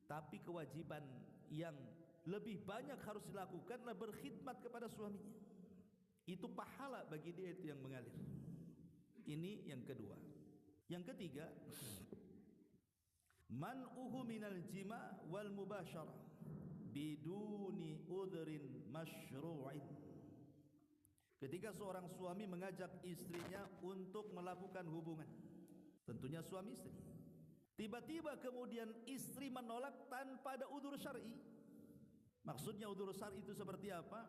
Tapi kewajiban yang lebih banyak harus dilakukan adalah berkhidmat kepada suaminya. Itu pahala bagi dia itu yang mengalir. Ini yang kedua. Yang ketiga, man'uhu minal jima' wal mubasyarah biduni udhrin masyru'in. Ketika seorang suami mengajak istrinya untuk melakukan hubungan, tentunya suami istri, tiba-tiba kemudian istri menolak tanpa ada udzur syar'i. Maksudnya udzur syar'i itu seperti apa?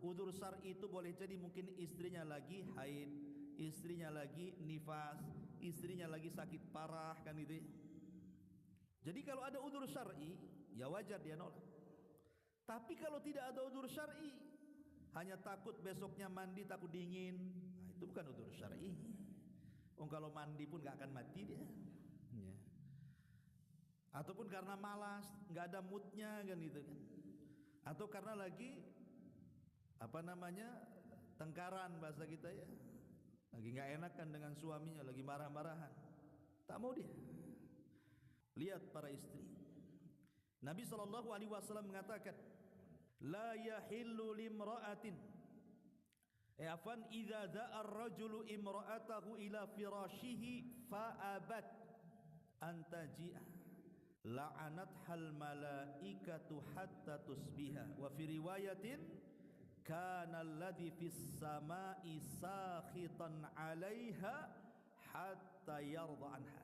Udzur syar'i itu boleh jadi mungkin istrinya lagi haid, istrinya lagi nifas, istrinya lagi sakit parah, kan gitu ya. Jadi kalau ada udzur syar'i, ya wajar dia nolak. Tapi kalau tidak ada udzur syar'i, hanya takut besoknya mandi takut dingin, nah itu bukan udzur syar'i. Kalau mandi pun gak akan mati dia. Ya. Ataupun karena malas, nggak ada moodnya, kan gitu kan. Atau karena lagi tengkaran bahasa kita ya, lagi nggak enakan dengan suaminya, lagi marah-marahan, tak mau dia. Lihat para istri, Nabi SAW mengatakan, la yahillu limra'atin idza da'a ar-rajulu imra'atahu ila firashihi fa'abat an taji'a la'anat hal malaikatu hatta tusbiha wa fi riwayatin kana alladhi fis samai sakhitan 'alaiha hatta yarda anha.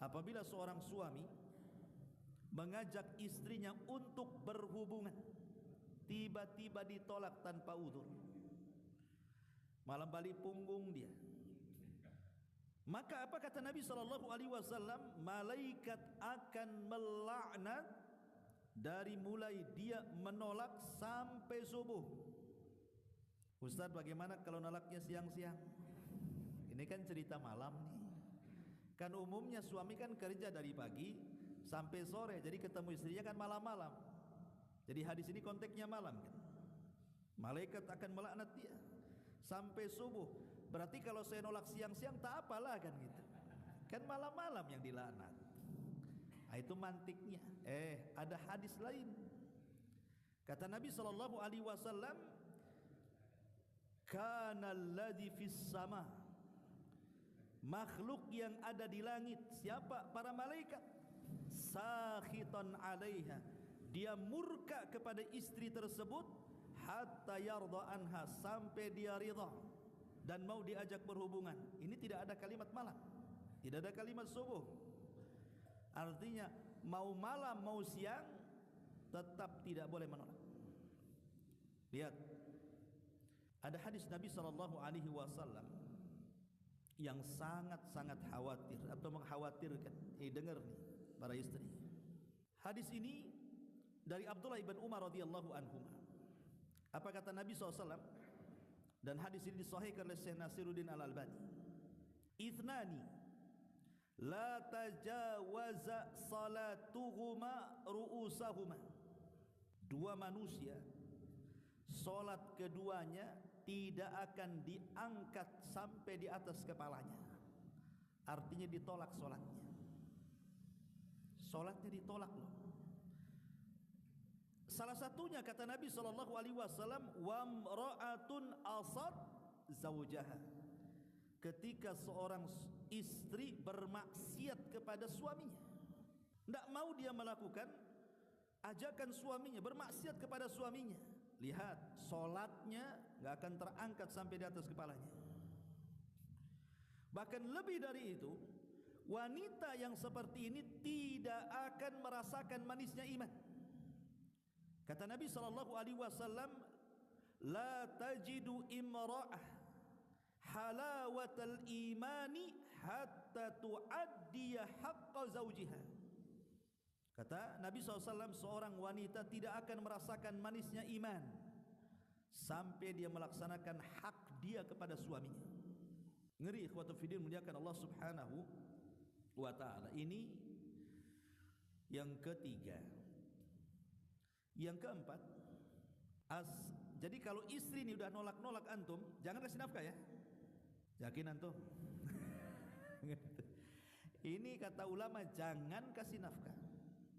Apabila seorang suami mengajak istrinya untuk berhubungan, tiba-tiba ditolak tanpa udzur, malam balik punggung dia, maka apa kata Nabi SAW? Malaikat akan melaknat dari mulai dia menolak sampai subuh. Ustaz, bagaimana kalau nolaknya siang-siang? Ini kan cerita malam nih. Kan umumnya suami kan kerja dari pagi sampai sore, jadi ketemu istrinya kan malam-malam. Jadi hadis ini konteksnya malam kan. Malaikat akan melaknat dia sampai subuh. Berarti kalau saya nolak siang-siang tak apalah, kan gitu. Kan malam-malam yang dilaknat. Nah, itu mantiknya. Ada hadis lain. Kata Nabi SAW, kana alladhi fis sama, makhluk yang ada di langit. Siapa? Para malaikat. Sakhitan 'alaiha, dia murka kepada istri tersebut, hatta yarda anha, sampai dia ridha dan mau diajak berhubungan. Ini tidak ada kalimat malam, tidak ada kalimat subuh. Artinya mau malam mau siang tetap tidak boleh menolak. Lihat, ada hadis Nabi SAW yang sangat-sangat khawatir atau mengkhawatirkan. Dengar nih para istri. Hadis ini dari Abdullah ibn Umar radhiyallahu anhu. Apa kata Nabi SAW? Dan hadis ini disahihkan oleh Syekh Nasiruddin Al-Albani. Ithnani la tajawaza salatuhuma ru'usahuma. Dua manusia, salat keduanya tidak akan diangkat sampai di atas kepalanya. Artinya ditolak salatnya. Salatnya ditolak loh. Salah satunya kata Nabi SAW, wamra'atun asad zawjaha, ketika seorang istri bermaksiat kepada suaminya, tidak mau dia melakukan ajakan suaminya, bermaksiat kepada suaminya. Lihat, solatnya nggak akan terangkat sampai di atas kepalanya. Bahkan lebih dari itu, wanita yang seperti ini tidak akan merasakan manisnya iman. Kata Nabi SAW, la tajidu imra'ah halawatal imani hatta tu'addiya haqqa zawjiha. Kata Nabi SAW, seorang wanita tidak akan merasakan manisnya iman sampai dia melaksanakan hak dia kepada suaminya. Ngeri ikhwatu fiddin, muliakan Allah Subhanahu wa ta'ala. Ini yang ketiga. Yang keempat, jadi kalau istri ini udah nolak-nolak antum, jangan kasih nafkah ya. Yakin antum? Ini kata ulama, jangan kasih nafkah.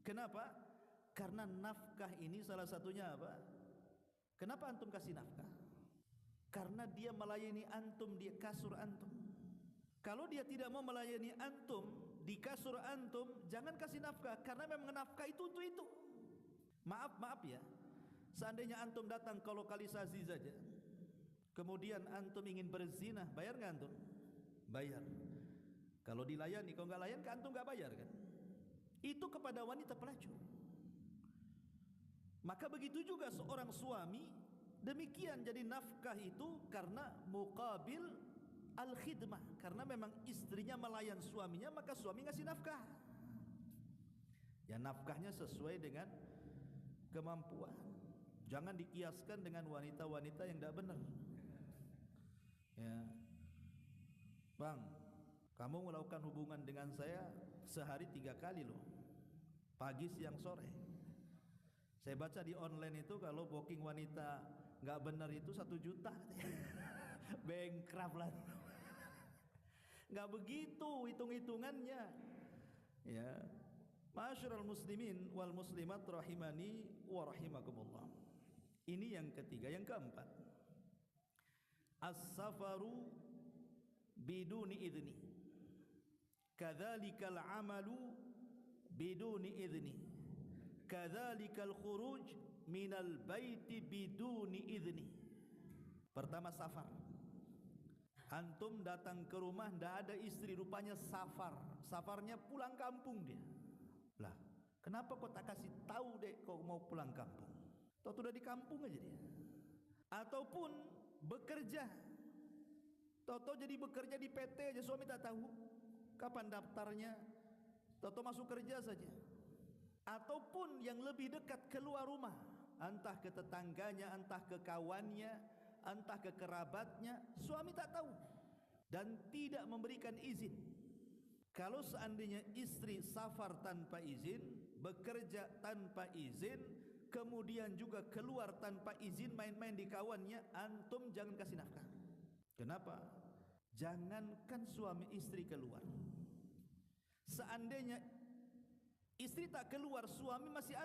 Kenapa? Karena nafkah ini salah satunya apa? Kenapa antum kasih nafkah? Karena dia melayani antum di kasur antum. Kalau dia tidak mau melayani antum di kasur antum, jangan kasih nafkah, karena memang nafkah itu untuk itu. Maaf ya, seandainya antum datang ke lokalisasi saja, kemudian antum ingin berzina, bayar nggak antum? Bayar. Kalau dilayani, kalau nggak layan, antum nggak bayar kan? Itu kepada wanita pelacur. Maka begitu juga seorang suami, demikian. Jadi nafkah itu karena muqabil al-khidmah, karena memang istrinya melayan suaminya, maka suami ngasih nafkah. Ya nafkahnya sesuai dengan kemampuan. Jangan dikiaskan dengan wanita-wanita yang tidak benar. Ya, bang, kamu melakukan hubungan dengan saya sehari 3 kali loh, pagi, siang, sore. Saya baca di online itu kalau booking wanita nggak benar itu 1 juta. Bankrupt lah. Nggak begitu hitung-hitungannya. Ya, ma'asyiral muslimin wal muslimat rahimani wa rahimakumullah. Ini yang ketiga. Yang keempat, as-safaru biduni idni, kadzalikal amalu biduni idni, kadzalikal khuruj minal baiti biduni idni. Pertama, safar. Antum datang ke rumah ndak ada istri, rupanya safar. Safarnya pulang kampung dia. Lah, kenapa kau tak kasih tahu dek kau mau pulang kampung? Toh sudah di kampung aja dia. Ataupun bekerja. Toto jadi bekerja di PT aja, suami tak tahu kapan daftarnya. Toto masuk kerja saja. Ataupun yang lebih dekat, keluar rumah, entah ke tetangganya, entah ke kawannya, entah ke kerabatnya, suami tak tahu dan tidak memberikan izin. Kalau seandainya istri safar tanpa izin, bekerja tanpa izin, kemudian juga keluar tanpa izin, main-main di kawannya, antum jangan kasih nafkah. Kenapa? Jangankan suami istri keluar, seandainya istri tak keluar, suami masih ada